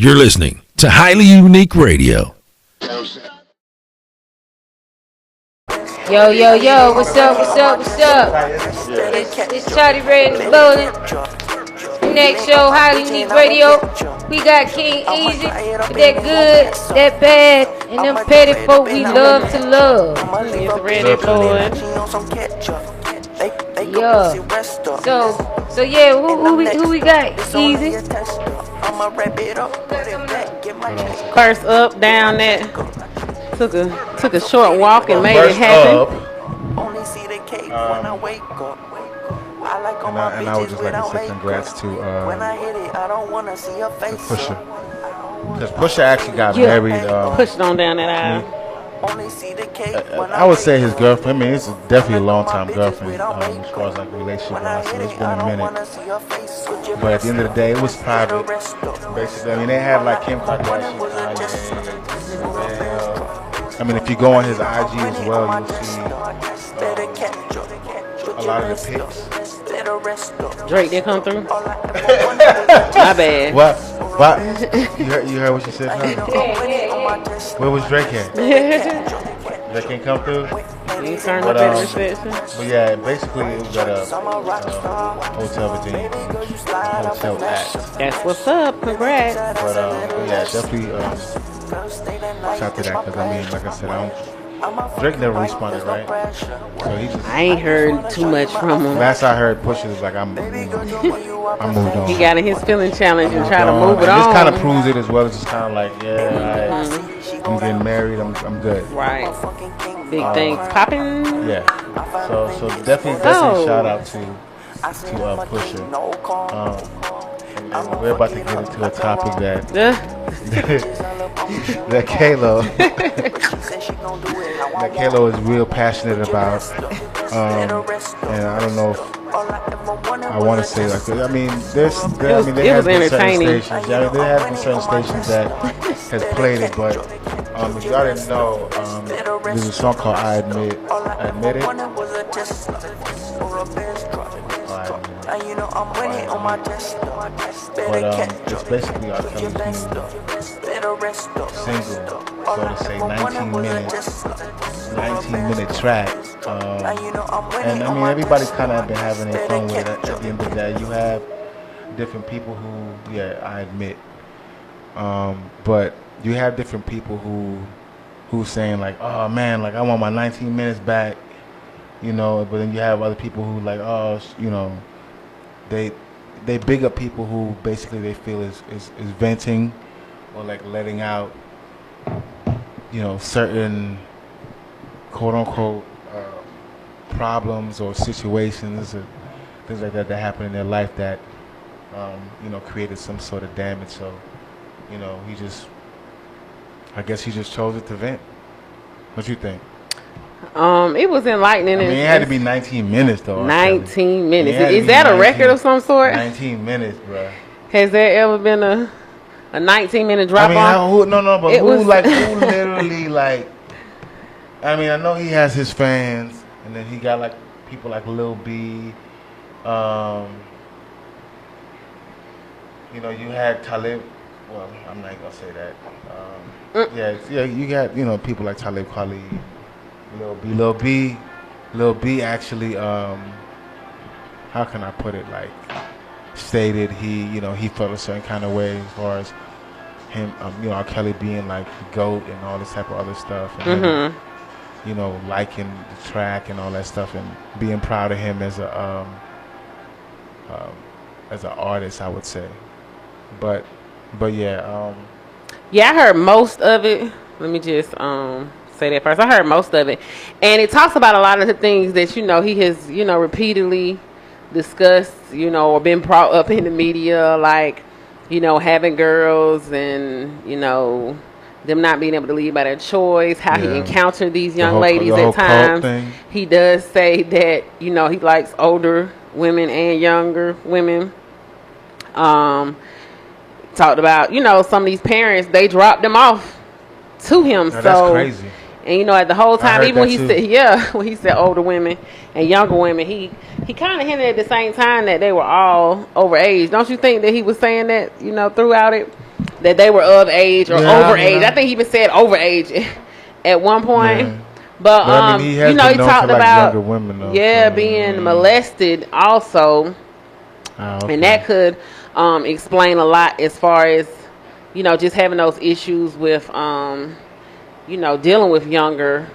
You're listening to Highly Unique Radio. Yo, yo, yo, what's up, what's up, what's up? It's Charlie Red in the building. Next show, Highly Unique Radio. We got King Easy with that good, that bad, and them petty folk we love to love. It's ready, Lord. Yeah. So yeah, who we got? Easy. First up, down that. Took a short walk and made it happen. And I would just like to say congrats to Pusha. Because Pusha actually got married. Pushed on down that aisle. I would say his girlfriend. I mean, it's definitely a long time girlfriend as far as like relationship wise. So it's been a minute. But at the end of the day, it was private. Basically, I mean, they had like Kim Kardashian, Kanye. I mean, if you go on his IG as well, you'll see a lot of the pics. Drake did come through. My bad. What? You heard what she said? Where was Drake at? Drake can't come through? He turned up at the reception. But yeah, basically it was at a Hotel Virginia Beach. Hotel Act. That's what's up. Congrats. But yeah, definitely shout to that because I mean, like I said, Drake never responded, right? So he just, I ain't heard too much from him. Last I heard, Pusha was like, I'm moved on. He got in his feeling challenge and tried to move it on. This kind of proves it as well. It's just kind of like, I'm getting married. I'm good. Right. Big things popping. Yeah. So definitely shout out to Pusha. And we're about to get into a topic that Kalo is real passionate about, and I don't know if I want to say like this. I mean, there has been certain stations. Yeah, I mean, there has been certain stations that has played it, but if y'all didn't know, there's a song called "I Admit It." But it's basically R. Kelly's new single, so to say, 19-minute track. And I mean, everybody's kind of been having their fun with it. At the end of the day, you have different people who, I admit, but you have different people who saying like, oh man, like I want my 19 minutes back, but then you have other people who like, oh, they big up people who basically they feel is venting or like letting out, certain quote unquote problems or situations or things like that happen in their life that created some sort of damage. So I guess he just chose it to vent. What you think? It was enlightening. I mean, it had to be 19 minutes though. 19 minutes. Is that a record of some sort? 19 minutes, bro. Has there ever been a 19-minute drop off? Who literally like? I mean, I know he has his fans, and then he got like people like Lil B. You had Talib. Well, I'm not gonna say that. You got people like Talib Kweli, Lil B actually. How can I put it? Like, stated he felt a certain kind of way as far as him, R. Kelly being like the GOAT and all this type of other stuff, and liking the track and all that stuff, and being proud of him as an artist, I would say. But yeah. I heard most of it. Let me just say that first. I heard most of it, and it talks about a lot of the things that he has repeatedly discussed, or been brought up in the media, like having girls and them not being able to lead by their choice, how he encountered these young ladies at times. He does say that he likes older women and younger women. Talked about some of these parents, they dropped them off to him. Now, that's crazy. And at the whole time, even when he said older women and younger women, he kind of hinted at the same time that they were all overage. Don't you think that he was saying that throughout it? that they were of age or over age. I I think he even said over age at one point. Yeah. But I mean, he has you know, been he known talked to, like, about younger women, though, being molested also, okay. and that could explain a lot as far as, you know, just having those issues with you know, dealing with younger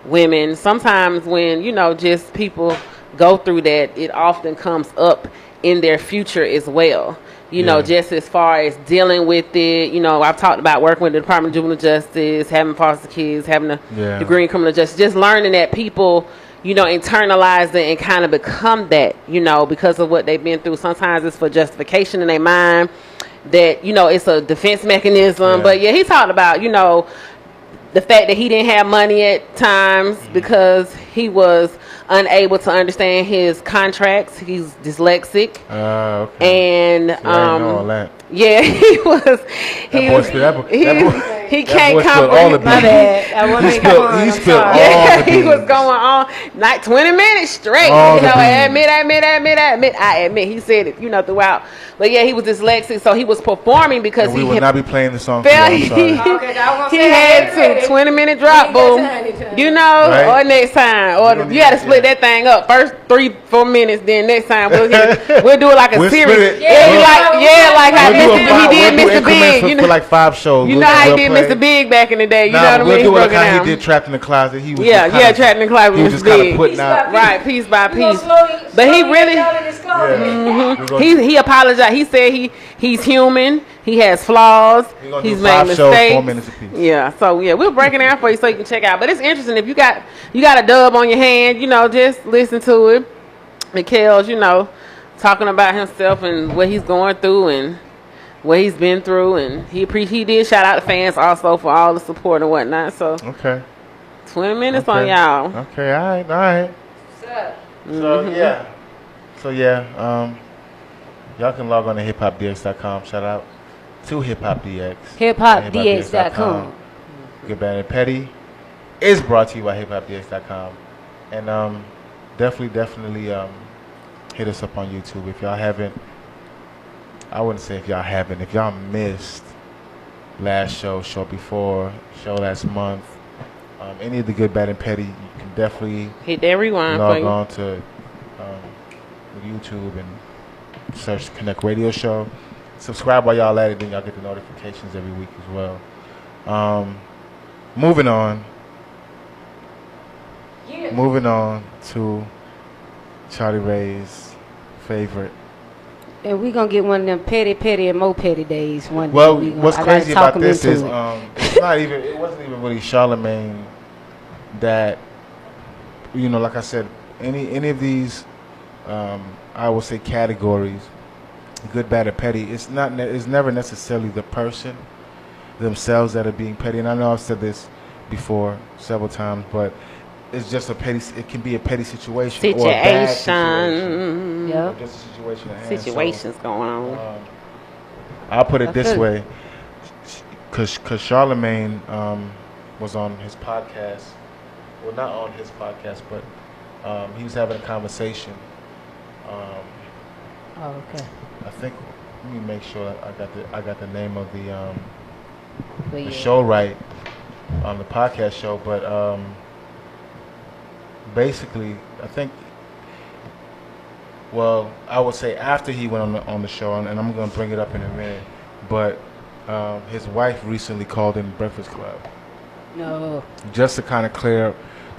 women. Sometimes when, you know, just people go through that, it often comes up in their future as well. You know, just as far as dealing with it. You know, I've talked about working with the Department of Juvenile Justice, having foster kids, having a degree in criminal justice, just learning that people, you know, internalize it and kind of become that, you know, because of what they've been through. Sometimes it's for justification in their mind, that, you know, it's a defense mechanism. But yeah, he talked about, you know, the fact that he didn't have money at times because he was unable to understand his contracts. He's dyslexic. Okay. And I didn't know all that. yeah, he was. He can't comprehend. My bad. I wasn't making fun. He I'm spilled sorry. Yeah, all the he was beans. going on like 20 minutes straight. All You the know, beans. I admit. He said it, you know, throughout. But yeah, he was dyslexic, so he was performing because And we he will had not be playing the song for you, felt I'm sorry. Okay, I was he gonna say, had ready. to 20-minute drop, We ain't got boom. time anytime. You know, Right. or next time, or don't you got to need- split yeah. that thing up. First 3-4 minutes, then next time we'll do it like a We'll series. split it. Yeah, like how We'll do he did increments Mr. Big. for, You for know, like 5 shows. you know how he did Mr. Big back in the day. You know what I mean? We'll He do it broke like it how down. he did Trapped in the Closet. He was Yeah, just kinda, Trapped in the Closet He was was just kind of big. putting out. Right, piece by You gonna piece. slowly, But he slowly really- get down in this closet. We're gonna- He apologized. He said he's human. He has flaws. We're gonna He's do made 5 shows, 4 mistakes. minutes apiece. Yeah. So yeah, we'll break it down for you so you can check out. But it's interesting if you got a dub on your hand. You know, just listen to it. Mikhail's, you know, talking about himself and what he's going through and what he's been through, and he did shout out to fans also for all the support and whatnot. So Okay. 20 minutes on Okay. y'all. Okay. All right. What's up? So yeah. Y'all can log on to hiphopdx.com. Shout out to hiphopdx. HipHopDX.com. Good Bad and Petty is brought to you by hiphopdx.com. And definitely hit us up on YouTube if y'all haven't. I wouldn't say if y'all haven't. If y'all missed last show before, show last month, any of the Good Bad and Petty, you can definitely Hit that rewind for log you. on to YouTube and search Connect Radio Show. Subscribe while y'all at it, then y'all get the notifications every week as well. Moving on. Yeah. Moving on to Charlie Ray's favorite. And we gonna get one of them petty and more petty days one day. Well, We gonna- what's I gotta crazy talk about him this into is it. it wasn't even really Charlemagne that, you know, like I said, any of these I will say categories, good, bad, or petty, it's never necessarily the person themselves that are being petty. And I know I've said this before several times, but it's just it can be a petty situation or a bad situation. Yeah. Or just a situation at hand. Situations going on. I'll put it this feel way, because Charlemagne was on his podcast. Well, not on his podcast, but he was having a conversation. Oh, okay. I think. Let me make sure I got the name of the But yeah. show right on the podcast show, but basically, I think. Well, I would say after he went on the show, and I'm going to bring it up in a minute, but his wife recently called in Breakfast Club No. just to kind of clear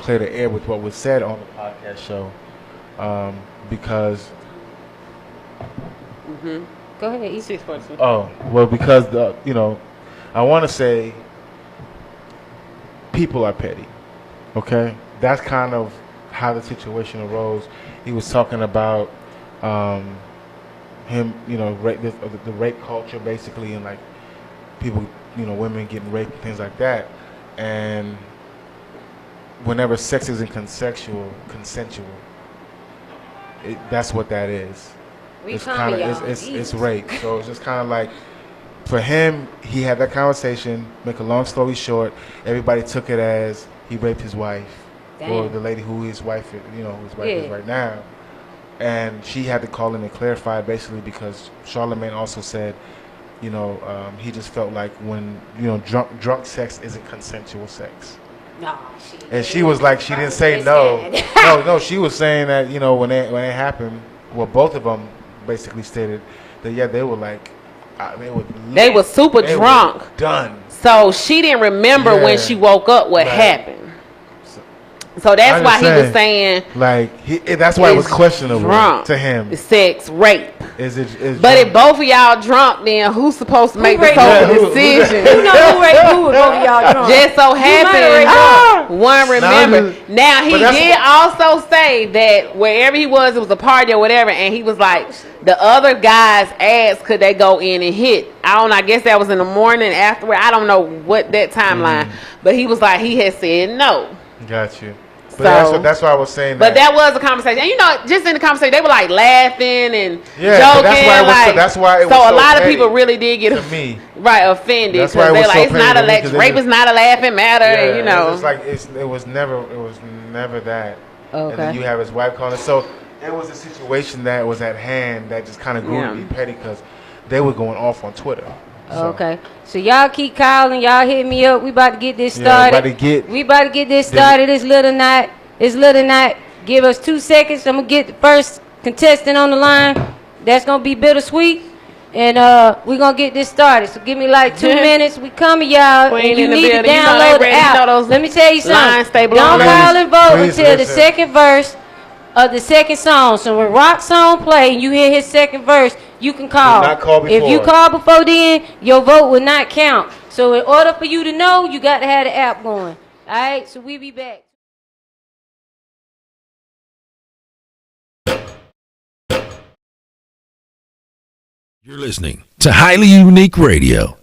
the air with what was said on the podcast show, because Go ahead. Eat. 642. because I want to say people are petty. Okay, that's kind of how the situation arose. He was talking about him, the rape culture basically, and like people, women getting raped and things like that. And whenever sex isn't consensual, that's what that is. It's kind of it's rape. So it's just kind of like, for him, he had that conversation. Make a long story short, everybody took it as he raped his wife, or Damn. the lady who his wife, is Yeah. right now. And she had to call in and clarify, basically, because Charlemagne also said he just felt like when drunk sex isn't consensual sex. No, And she was like, she didn't say no. No, she was saying that when it happened, well, both of them basically stated that they were like, they were super drunk, done. So she didn't remember when she woke up what happened. So that's why he was saying, like, that's why it was questionable drunk to him. It's sex, rape. Is it? But if both of y'all drunk, then who's supposed to make the decision? You know who raped who if both of y'all drunk? Just so happened, one remember. Now he did also say that wherever he was, it was a party or whatever, and he was like, the other guys asked could they go in and hit. I guess that was in the morning afterward. I don't know what that timeline, but he was like, he had said no. Got you. But that's why I was saying that. But that was a conversation. And just in the conversation, they were like laughing and joking. That's why it was so a lot of people really did get offended. That's why it was so rape is not a laughing matter. Yeah, it's like it was never that. Okay. And then you have his wife calling. So there was a situation that was at hand that just kind of grew to be petty because they were going off on Twitter. So. Okay, so y'all keep calling, y'all hit me up. We about to get this started. We about to get this started. It's little night. Give us 2 seconds. I'm gonna get the first contestant on the line. That's gonna be bittersweet, and we gonna get this started. So give me like 2 minutes. We coming, y'all. And you need to download the app. Let me tell you something. Don't call and vote until the second verse of the second song. So when Rock song play and you hear his second verse, you can call. Not call before. If you call before then, your vote will not count. So in order for you to know, you got to have the app going. All right, so we be back. You're listening to Highly Unique Radio.